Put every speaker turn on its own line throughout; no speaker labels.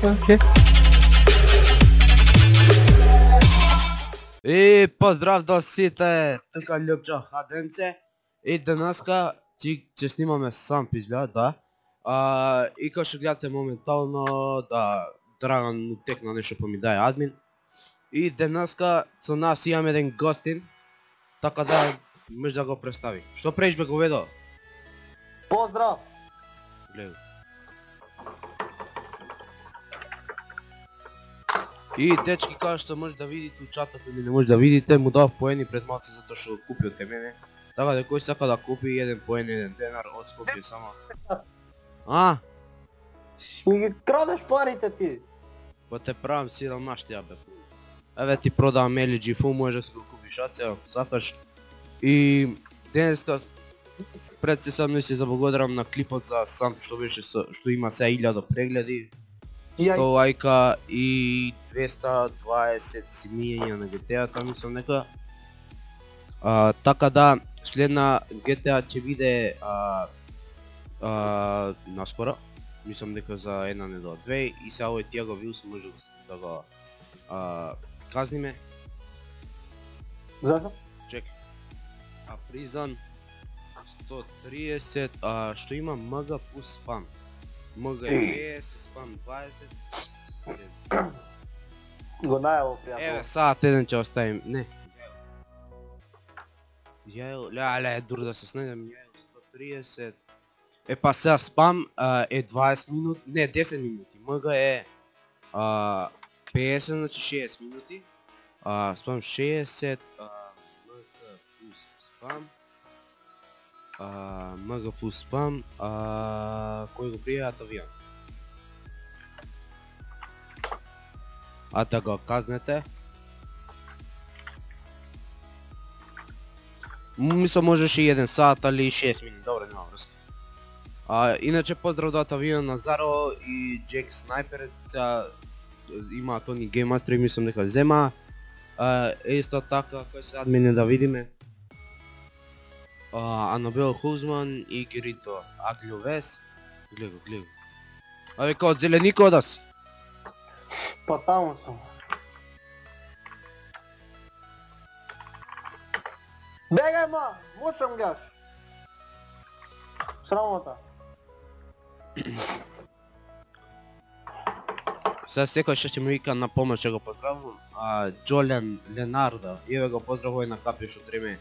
Окей. И поздрав до сите, тука Љупчо Хаденце. И денеска ќе снимаме сам пизда, да. И као што гледате моментално, да, Драган утекна нешто па ми даде админ. И денеска со нас имаме еден гостин, така да може да го представи. Што правиш бе говедо?
Поздрав!
Гледај. И дечки, као што може да видите у чатот или не може да видите, му дав поени пред малце затоа што го купи од кај мене. Така да кој сака да купи еден поен, еден денар од Скопје само.
Ми ги крадеш парите ти!
Па те правам сиромаштија бе. Еве ти продавам LG Full, можеш да си го купиш ако сакаш. И денеска пред се сам се заблагодарам на клипот за сам што беше што има се 1000 прегледи. 100 лајка и 220 симиња на GTA-та, мислам нека. Така да, следна GTA ќе биде наскоро. Мислам дека за една недела, две, и сега овој Тиаго Вилс може да го казниме.
Зашто?
Чекай. Призан 130, што има МГ плюс спам. МГ е 50, спам 20.
Го најаво, пријател.
Еве, саат еден ќе оставим, не. Јајл, леле, дур да се снедем, јајл 130. Па сега спам е 20 минути, не 10 минути, МГ е 50, значи 60 минути. Спам 60, МГ плюс спам. МГ плюс спам, кој го пријат авион. Да го казнете. Мислам можеше и 1 сат, али 6 минути, добре, нема врска. Иначе поздрав до авион на Заро и Джек Снайпер, имаат они гейммастери, мислам дека зема. Исто така, кој се админе да видиме. Анабел Хузман и Герито Аглјовес. Гледай. Абе, као од Зеленикот да си?
Па таму сум. Бегај ма, мочам гаш. Срамота.
Сега секој што ќе ми вика на помош ќе го поздравувам. Джолиан Ленардо, еве го поздравувај на капиош од време.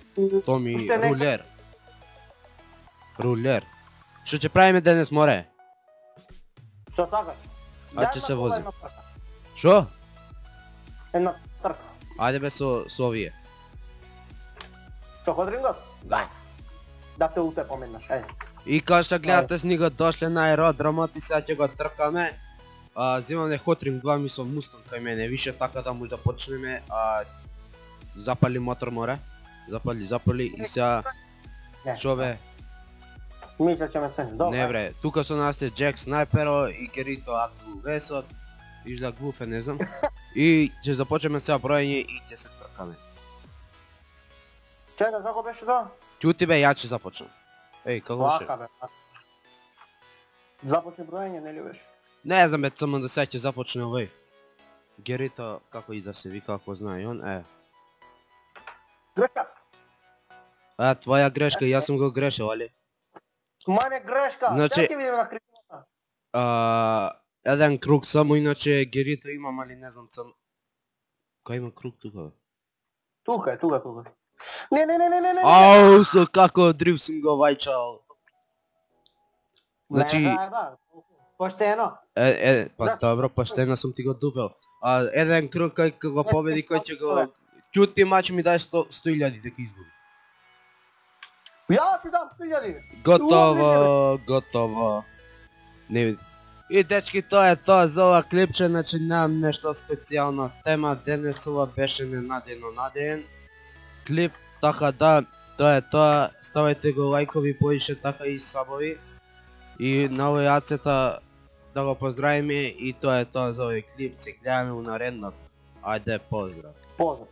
Томи Рулер. Што ќе правиме денес, море?
Што сакаш?
Ќе се возим. Шо?
Една трка.
Ајде бе со овие.
Што Ходрингот?
Да.
Да те утепам еднаш, ајде.
И као што гледате снига дошле на аеродромот и сега ќе го тркаме. Земаме Хотринг 2, мислам Мустанг кај мене, више така да може да почнеме. Запали мотор, море. Запали и сега... Шо бе?
Мисля ќе ме цени, добре.
Не бре, тука со нас е Джек Снайперо и Герито Аглјовесот. Ижда глуфе, не знам. И ќе започнеме сега бројање и ќе се тркаме.
Чекај, како беше тоа?
Ќути бе, ја ќе започнам. Еј, како беше?
Вака бе. Започне бројање, нели беше?
Не знам бе, само да сега ќе започне овој. Герито, како и да се вика, ако знае он,
Грешка!
Твоја грешка, јас сум го грешил, али?
Мање грешка!
Значи-
Сега ќе видиме на кривината.
Еден круг само, иначе Герито имам, али не знам само... Кај има круг тука, бе?
Тука е. Не.
Ау, со како дрифт сум го вајчал. Значи...
Поштено.
Па добро, поштено сум ти го дупел. Еден круг кој го победи, кој ќе го... Ќути мач ми дај 100.000 дека изгуби.
Ја ти дам 100.000.
Готово. Не види. И дечки, тоа е тоа за ова клипче, значи немам нешто специјална тема, денес ова беше ненаден клип, така да, тоа е тоа, ставајте го лајкови, поише така и сабови. И на овој ацета да го поздравиме и тоа е тоа за овој клип, се гледаме у наредното. Ајде, поздрав.
Поздрав.